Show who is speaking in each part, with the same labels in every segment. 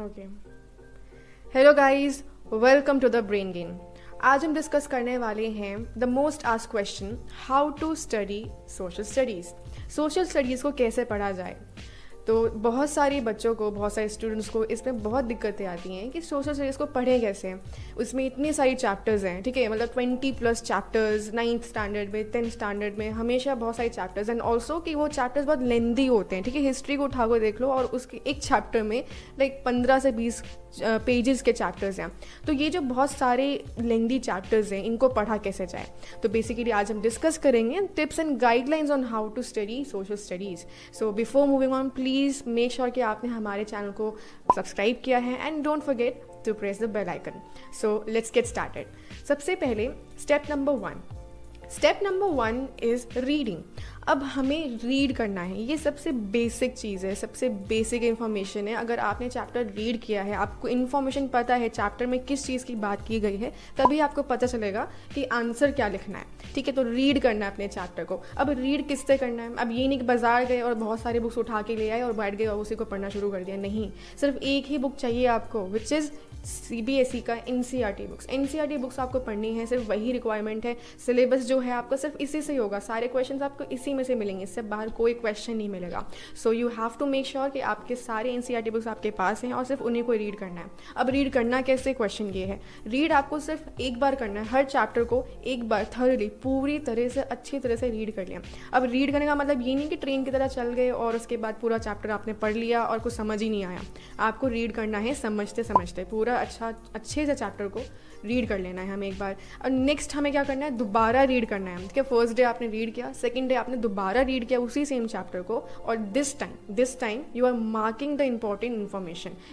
Speaker 1: Okay. Hello guys, welcome to the brain gain. आज हम discuss करने वाले हैं the most asked question, how to study social studies. Social studies को कैसे पढ़ा जाए। तो बहुत सारे बच्चों को, बहुत सारे स्टूडेंट्स को इसमें बहुत दिक्कतें आती हैं कि सोशल स्टडीज़ को पढ़ें कैसे। उसमें इतनी सारी चैप्टर्स हैं, ठीक है, मतलब 20+ चैप्टर्स 9th स्टैंडर्ड में, 10th स्टैंडर्ड में हमेशा बहुत सारे चैप्टर्स, एंड ऑल्सो कि वो चैप्टर्स बहुत लेंदी होते हैं, ठीक है। हिस्ट्री को उठा कर देख लो और उसके एक चैप्टर में लाइक 15 से 20 पेजेस के चैप्टर्स हैं। तो ये जो बहुत सारे लेंदी चैप्टर्स हैं, इनको पढ़ा कैसे जाए। तो बेसिकली आज हम डिस्कस करेंगे tips and guidelines on how to study social studies. So before moving on, please make sure कि आपने हमारे चैनल को सब्सक्राइब किया है and don't forget to press the bell icon. So let's get started. सबसे पहले step number one is reading. अब हमें रीड करना है, ये सबसे बेसिक चीज़ है, सबसे बेसिक इन्फॉर्मेशन है। अगर आपने चैप्टर रीड किया है, आपको इन्फॉर्मेशन पता है चैप्टर में किस चीज़ की बात की गई है, तभी आपको पता चलेगा कि आंसर क्या लिखना है, ठीक है। तो रीड करना है अपने चैप्टर को। अब रीड किससे करना है। अब ये नहीं कि बाजार गए और बहुत सारी बुक्स उठा के ले आए और बैठ गए और उसी को पढ़ना शुरू कर दिया, नहीं। सिर्फ एक ही बुक चाहिए आपको, विच इज़ CBSE का NCERT बुक्स। NCERT बुक्स आपको पढ़नी है, सिर्फ वही रिक्वायरमेंट है। सिलेबस जो है आपका सिर्फ इसी से होगा, सारे क्वेश्चंस आपको इसी में से मिलेंगे, इससे बाहर कोई क्वेश्चन नहीं मिलेगा। So you have to make sure कि आपके सारे NCERT बुक्स आपके पास हैं और सिर्फ उन्हीं को रीड करना है। अब रीड करना कैसे, क्वेश्चन ये है। रीड आपको सिर्फ एक बार करना है, हर चैप्टर को एक बार थर्डली पूरी तरह से अच्छी तरह से रीड कर लिया। अब रीड करने का मतलब ये नहीं कि ट्रेन की तरह चल गए और उसके बाद पूरा चैप्टर आपने पढ़ लिया और कुछ समझ ही नहीं आया। आपको रीड करना है समझते समझते, पूरा अच्छे से चैप्टर को रीड कर लेना है हमें एक बार। और नेक्स्ट हमें क्या करना है, दोबारा रीड करना है, ठीक है। फर्स्ट डे आपने रीड किया, सेकंड डे आपने दोबारा रीड किया उसी सेम चैप्टर को, और this time you are marking the important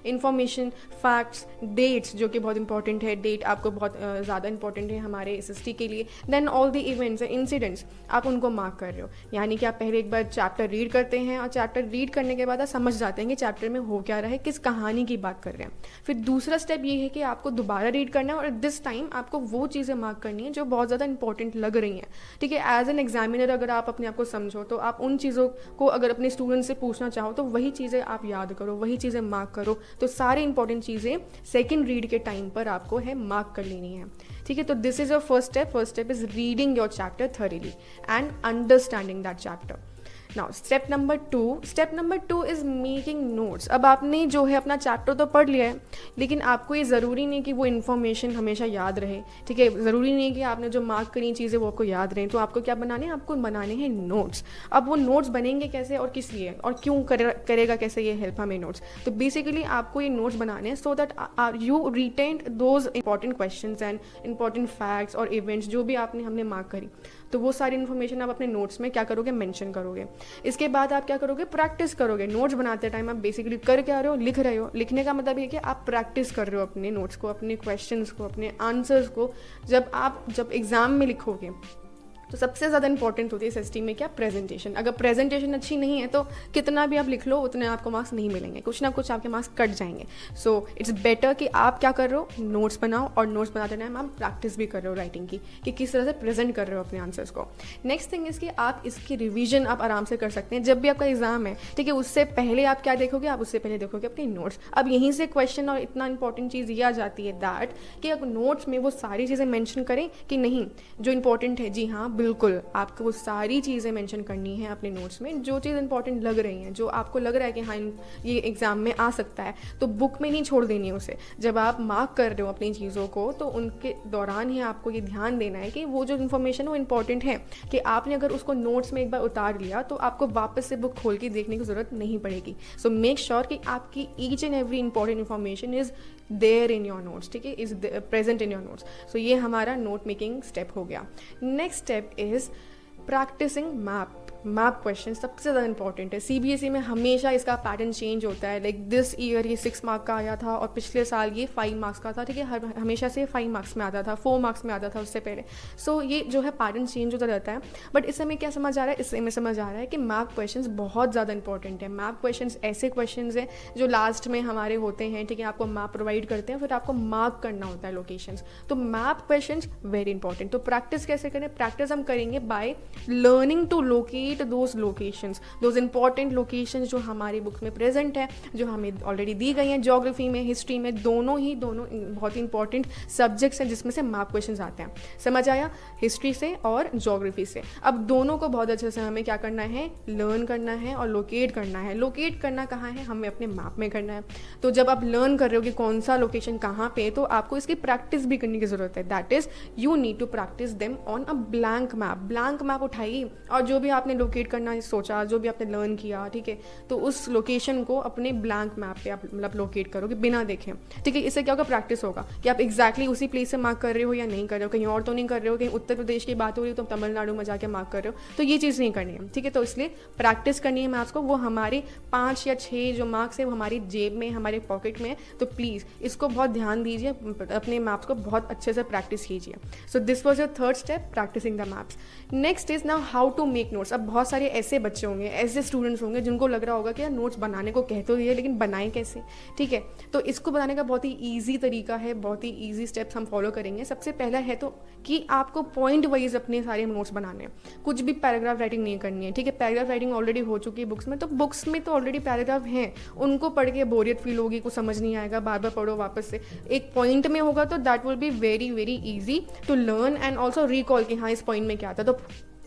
Speaker 1: information, facts, dates, जो कि बहुत इंपॉर्टेंट है। डेट आपको बहुत ज़्यादा इंपॉर्टेंट है हमारे SST के लिए। Then all the events, incidents, आप उनको मार्क कर रहे हो। यानी कि आप पहले एक बार चैप्टर रीड करते हैं और चैप्टर रीड करने के बाद आप समझ जाते हैं कि चैप्टर में हो क्या रहा है, किस कहानी की बात कर रहे हैं। फिर दूसरा स्टेप ये है कि आपको दोबारा रीड करना है और दिस टाइम आपको वो चीज़ें मार्क करनी है जो बहुत ज़्यादा इंपॉर्टेंट लग रही हैं, ठीक है। एज एन एग्जामिनर अगर आप अपने आप को समझो तो आप उन चीज़ों को अगर अपने स्टूडेंट से पूछना चाहो तो वही चीज़ें आप याद करो, वही चीज़ें मार्क करो। तो सारी इंपॉर्टेंट चीज़ें सेकेंड रीड के टाइम पर आपको है मार्क कर लेनी है, ठीक है। तो this is your first step is reading your chapter thoroughly and understanding that chapter. Now step number two is making notes. अब आपने जो है अपना चैप्टर तो पढ़ लिया है, लेकिन आपको ये ज़रूरी नहीं कि वो इन्फॉर्मेशन हमेशा याद रहे, ठीक है। ज़रूरी नहीं कि आपने जो मार्क करी चीज़ें वो आपको याद रहें। तो आपको क्या बनाने हैं, आपको बनाने हैं नोट्स। अब वो नोट्स बनेंगे कैसे और किस लिए और क्यों करेगा कैसे ये हेल्प हमें नोट्स। तो बेसिकली आपको ये नोट्स बनाने हैं so that you retain those important questions and important facts और इवेंट्स जो भी हमने मार्क करी। तो वो सारी इन्फॉर्मेशन आप अपने नोट्स में क्या करोगे, मेंशन करोगे। इसके बाद आप क्या करोगे, प्रैक्टिस करोगे। नोट्स बनाते टाइम आप बेसिकली कर क्या रहे हो, लिख रहे हो। लिखने का मतलब ये कि आप प्रैक्टिस कर रहे हो अपने नोट्स को, अपने क्वेश्चंस को, अपने आंसर्स को। जब एग्जाम में लिखोगे तो सबसे ज़्यादा इंपॉर्टेंट होती है SST में क्या, प्रेजेंटेशन। अगर प्रेजेंटेशन अच्छी नहीं है तो कितना भी आप लिख लो उतने आपको मार्क्स नहीं मिलेंगे, कुछ ना कुछ आपके मार्क्स कट जाएंगे। सो इट्स बेटर कि आप क्या कर रहे हो, नोट्स बनाओ, और नोट्स बनाते टाइम आप प्रैक्टिस भी कर रहे हो राइटिंग की, कि किस तरह से प्रेजेंट कर रहे हो अपने आंसर्स को। नेक्स्ट थिंग इज़ कि आप इसकी रिविजन आप आराम से कर सकते हैं जब भी आपका एग्जाम है, ठीक है। उससे पहले आप क्या देखोगे, आप उससे पहले देखोगे अपने नोट्स। अब यहीं से क्वेश्चन और इतना इंपॉर्टेंट चीज़ ये आ जाती है दैट कि अब नोट्स में वो सारी चीज़ें मैंशन करें कि नहीं जो इंपॉर्टेंट है। जी हाँ, बिल्कुल आपको वो सारी चीज़ें मेंशन करनी है अपने नोट्स में, जो चीज़ इंपॉर्टेंट लग रही हैं, जो आपको लग रहा है कि हाँ ये एग्जाम में आ सकता है। तो बुक में नहीं छोड़ देनी है उसे। जब आप मार्क कर रहे हो अपनी चीज़ों को तो उनके दौरान ही आपको ये ध्यान देना है कि वो जो इन्फॉर्मेशन है वो इंपॉर्टेंट है, कि आपने अगर उसको नोट्स में एक बार उतार लिया तो आपको वापस से बुक खोल के देखने की ज़रूरत नहीं पड़ेगी। सो मेक श्योर कि आपकी each and every important information is there in your notes, ठीक है, is present in your notes. So ये हमारा नोट मेकिंग स्टेप हो गया। Next step is practising map question सबसे ज़्यादा इंपॉर्टेंट है। CBSE में हमेशा इसका पैटर्न चेंज होता है। लाइक दिस ईयर ये 6 मार्क का आया था और पिछले साल ये 5 मार्क्स का था, ठीक है। हमेशा से 5 मार्क्स में आता था, 4 मार्क्स में आता था उससे पहले। सो ये जो है पैटर्न चेंज होता रहता है। बट इस समय क्या समझ आ रहा है, इससे हमें समझ आ रहा है कि मैप क्वेश्चंस बहुत ज़्यादा इंपॉर्टेंट है। मैप क्वेश्चंस ऐसे क्वेश्चंस हैं जो लास्ट में हमारे होते हैं, ठीक है। आपको मैप प्रोवाइड करते हैं, फिर आपको मार्क करना होता है लोकेशंस। तो मैप क्वेश्चंस वेरी इंपॉर्टेंट। तो प्रैक्टिस कैसे करें, प्रैक्टिस हम करेंगे by learning to locate visit those locations, those important locations जो हमारी बुक में प्रेजेंट है, जो हमें ऑलरेडी दी गई हैं। ज्योग्राफी में, हिस्ट्री में, दोनों बहुत ही इंपॉर्टेंट सब्जेक्ट्स हैं जिसमें से मैप क्वेश्चन आते हैं। समझ आया? हिस्ट्री से और ज्योग्राफी से। अब दोनों को बहुत अच्छे से हमें क्या करना है, लर्न करना है और लोकेट करना है। लोकेट करना कहाँ है, हमें अपने मैप में करना है। तो जब आप लर्न कर रहे हो कि कौन सा लोकेशन कहाँ पे, तो आपको इसकी प्रैक्टिस भी करने की जरूरत है। That is you need to practice them on a blank map. Blank map उठाइए और जो भी आपने लोकेट करना सोचा, जो भी आपने लर्न किया, ठीक है, तो उस लोकेशन को अपने ब्लैंक मैप पे आप मतलब लोकेट करोगे बिना देखे, ठीक है। इससे क्या होगा, प्रैक्टिस होगा कि आप एग्जैक्टली उसी प्लेस से मार्क कर रहे हो या नहीं कर रहे हो, कहीं और तो नहीं कर रहे हो, कहीं उत्तर प्रदेश की बात हो रही हो तो तमिलनाडु में जाके मार्क कर रहे हो, तो ये चीज़ नहीं करनी है, ठीक है। तो इसलिए प्रैक्टिस करनी है मैथ्स को। वो हमारे 5 या 6 जो मार्क्स है वो हमारी जेब में, हमारे पॉकेट में, तो प्लीज़ इसको बहुत ध्यान दीजिए, अपने मैप्स को बहुत अच्छे से प्रैक्टिस कीजिए। So this was your third step, practising the maps. Next is now how to make notes. अब बहुत सारे ऐसे बच्चे होंगे, ऐसे स्टूडेंट्स होंगे जिनको लग रहा होगा कि यार नोट्स बनाने को कह तो दिए लेकिन बनाएं कैसे, ठीक है। तो इसको बनाने का बहुत ही ईजी तरीका है, बहुत ही ईजी स्टेप्स हम फॉलो करेंगे। सबसे पहला है तो कि आपको पॉइंट वाइज अपने सारे नोट्स बनाने हैं, कुछ भी पैराग्राफ राइटिंग नहीं करनी है, ठीक है। पैराग्राफ राइटिंग ऑलरेडी हो चुकी है बुक्स में, तो बुक्स में तो ऑलरेडी पैराग्राफ हैं, उनको पढ़ के बोरियत फील होगी, कुछ समझ नहीं आएगा, बार बार पढ़ो वापस से। एक पॉइंट में होगा तो that will be very very easy to learn and also recall कि हाँ इस पॉइंट में क्या था। तो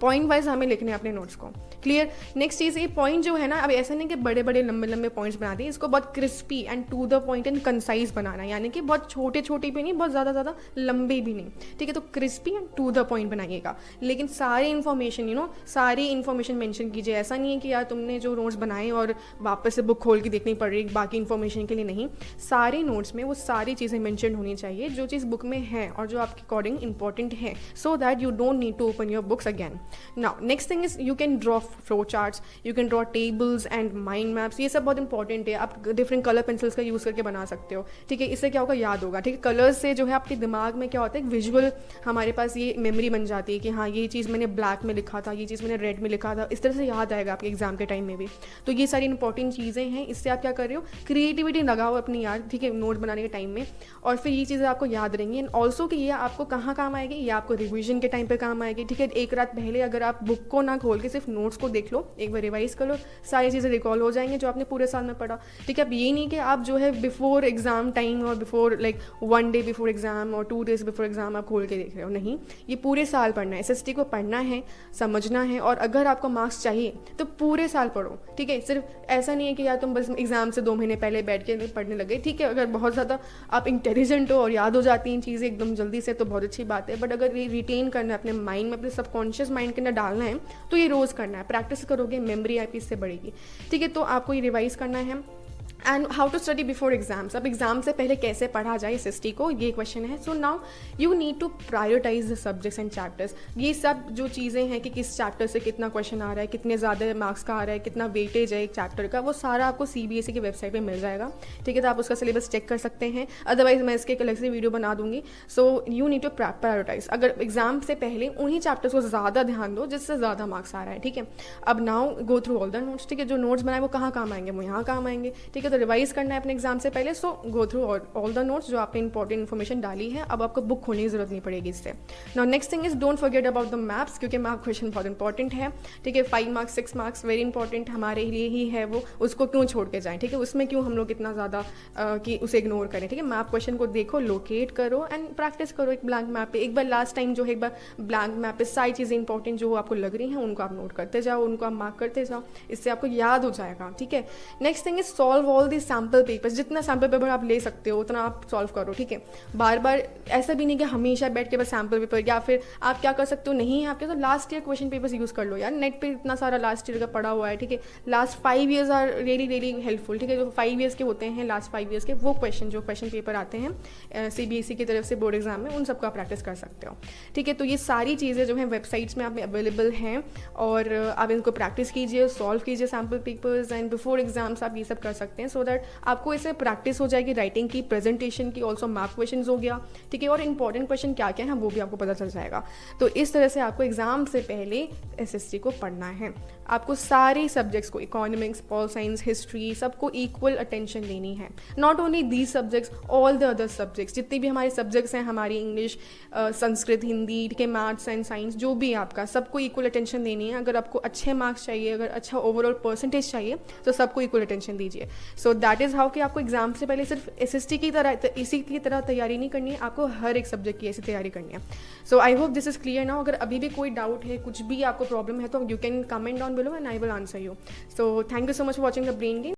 Speaker 1: पॉइंट वाइज हमें लिखने हैं अपने नोट्स को। क्लियर? नेक्स्ट चीज़, ये पॉइंट जो है ना, अब ऐसा नहीं कि बड़े बड़े लंबे लंबे पॉइंट्स बना दिए, इसको बहुत crispy and to the point and concise बनाना है, यानी कि बहुत छोटे छोटे भी नहीं, बहुत ज़्यादा लंबे भी नहीं, ठीक है। तो crispy and to the point बनाइएगा, लेकिन सारी इन्फॉर्मेशन सारी इन्फॉर्मेशन मेंशन कीजिए। ऐसा नहीं है कि यार तुमने जो नोट्स बनाए और वापस से बुक खोल के देखनी पड़ रही बाकी इन्फॉर्मेशन के लिए, नहीं। सारे नोट्स में वो सारी चीज़ें मेंशन होनी चाहिए जो चीज़ बुक में है और जो आपके अकॉर्डिंग इंपॉर्टेंट है, so that you don't need to open your books again. Now next thing is you can draw flow charts, you can draw tables and mind maps. ये सब बहुत इंपॉर्टेंट है। आप डिफरेंट कलर पेंसिल्स का use करके बना सकते हो, ठीक है। इससे क्या होगा, याद होगा, ठीक है। कलर्स से जो है आपके दिमाग में क्या होता है, विजुअल हमारे पास ये मेमोरी बन जाती है कि हाँ ये चीज़ मैंने ब्लैक में लिखा था, ये चीज़ मैंने रेड में लिखा था, इस तरह से याद आएगा आपके एग्जाम के टाइम में भी। तो ये सारी इंपॉर्टेंट चीज़ें हैं। इससे आप क्या कर रहे हो, क्रिएटिविटी लगाओ अपनी यार, ठीक है, नोट बनाने के टाइम में, और फिर ये चीज़ें आपको याद रहेंगी। एंड ऑल्सो कि ये आपको कहाँ काम आएगी, ये आपको रिविजन के टाइम पर काम आएगी, ठीक है। एक रात पहले अगर आप बुक को ना खोल के सिर्फ नोट्स को देख लो, एक बार रिवाइज कर लो, सारी चीज़ें रिकॉल हो जाएंगी जो आपने पूरे साल में पढ़ा, ठीक है। अब ये नहीं कि आप जो है बिफोर एग्जाम टाइम और before like 1 day before exam और 2 डेज बिफोर एग्जाम आप खोल के देख रहे हो, नहीं। ये पूरे साल पढ़ना है, SST को पढ़ना है, समझना है, और अगर आपको मार्क्स चाहिए तो पूरे साल पढ़ो, ठीक है। सिर्फ ऐसा नहीं है कि यार तुम बस एग्जाम से 2 महीने पहले बैठ के पढ़ने लगे, ठीक है। अगर बहुत ज़्यादा आप इंटेलिजेंट हो और याद हो जाती हैं चीज़ें एकदम जल्दी से तो बहुत अच्छी बात है, बट अगर ये रिटेन करना है अपने माइंड में, अपने सबकॉन्शियस माइंड के अंदर डालना है, तो ये रोज़ करना है। प्रैक्टिस करोगे, मेमोरी आपकी इससे बढ़ेगी, ठीक है। तो आपको ये रिवाइज करना है। And how to study before exams. अब एग्जाम से पहले कैसे पढ़ा जाए SST को, ये क्वेश्चन है। So now you need to prioritise the subjects and chapters. ये सब जो चीज़ें हैं कि किस चैप्टर से कितना क्वेश्चन आ रहा है, कितने ज़्यादा मार्क्स का आ रहा है, कितना वेटेज है एक चैप्टर का, वो सारा आपको CBSE की वेबसाइट पे मिल जाएगा, ठीक है। तो आप उसका सिलेबस चेक कर सकते हैं, अदरवाइज मैं इसके एक अलग से वीडियो बना दूंगी। So you need to prioritise. अगर एग्जाम से पहले उन्हीं चैप्टर्स को ज़्यादा ध्यान दो जिससे ज़्यादा मार्क्स आ रहा है, ठीक है। अब now go through all the notes, ठीक है। जो नोट्स बनाए वो कहाँ काम आएंगे, वो यहाँ काम आएंगे, ठीक है। तो रिवाइज करना है अपने एग्जाम से पहले। So go through all the notes जो आपने इंपॉर्टेंट इन्फॉर्मेशन डाली है, अब आपको बुक खोलने की जरूरत नहीं पड़ेगी इससे। Now next thing is don't forget about the maps, क्योंकि मैप क्वेश्चन बहुत इंपॉर्टेंट है, ठीक है। 5 मार्क्स 6 मार्क्स वेरी इंपॉर्टेंट हमारे लिए ही है, वो उसको क्यों छोड़ के जाएं, ठीक है। उसमें क्यों हम लोग इतना ज़्यादा कि उसे इग्नोर करें, ठीक है। मैप क्वेश्चन को देखो, लोकेट करो एंड प्रैक्टिस करो एक ब्लैंक मैप पे। एक बार लास्ट टाइम जो है एक बार ब्लैंक मैप पे सारी चीज़ें इंपॉर्टेंट जो आपको लग रही हैं उनको आप नोट करते जाओ, उनको आप मार्क करते जाओ, इससे आपको याद हो जाएगा, ठीक है। Next thing is solve all the sample papers. जितना सैम्पल पेपर आप ले सकते हो उतना आप सॉल्व करो, ठीक है। बार बार ऐसा भी नहीं कि हमेशा बैठ के बस सैम्पल पेपर, या फिर आप क्या कर सकते हो, नहीं है आपके तो last year question papers use कर लो यार, नेट पे इतना सारा लास्ट ईयर का पड़ा हुआ है, ठीक है। Last 5 years are really really helpful, ठीक है। जो 5 ईयर्स के होते हैं, लास्ट 5 ईयर्स के वो क्वेश्चन पेपर आते हैं CBSE की तरफ से बोर्ड एग्जाम में, उन सबका प्रैक्टिस कर सकते हो, ठीक है। तो ये सारी चीज़ें जो हैं वेबसाइट्स में आप में अवेलेबल हैं, और आप इनको प्रैक्टिस कीजिए, सॉल्व कीजिए sample papers, and before exams आप ये सब कर सकते हैं। सो दैट आपको इससे प्रैक्टिस हो जाएगी राइटिंग की, प्रेजेंटेशन की, ऑल्सो मैथ क्वेश्चन हो गया, ठीक है, और इंपॉर्टेंट क्वेश्चन क्या क्या है वो भी आपको पता चल जाएगा। तो इस तरह से आपको एग्जाम से पहले SST को पढ़ना है। आपको सारे सब्जेक्ट्स को, इकोनॉमिक्स, पॉल साइंस, हिस्ट्री, सबको इक्वल अटेंशन देनी है। Not only these subjects, all the other subjects, जितने भी हमारे सब्जेक्ट्स हैं, हमारी इंग्लिश, संस्कृत, हिंदी, ठीक है, मैथ्स एंड साइंस, जो भी आपका, सबको इक्वल अटेंशन देनी है। अगर आपको अच्छे मार्क्स चाहिए, अगर अच्छा ओवरऑल परसेंटेज चाहिए, तो सबको इक्वल अटेंशन दीजिए। सो दैट इज़ हाउ कि आपको एग्जाम से पहले सिर्फ SST की तरह, इसी की तरह तैयारी नहीं करनी है, आपको हर एक सब्जेक्ट की ऐसी तैयारी करनी है। So I hope this is clear now. अगर अभी भी कोई डाउट है, कुछ भी आपको प्रॉब्लम है, तो you can comment down below and I will answer you. So thank you so much for watching the Brain Game.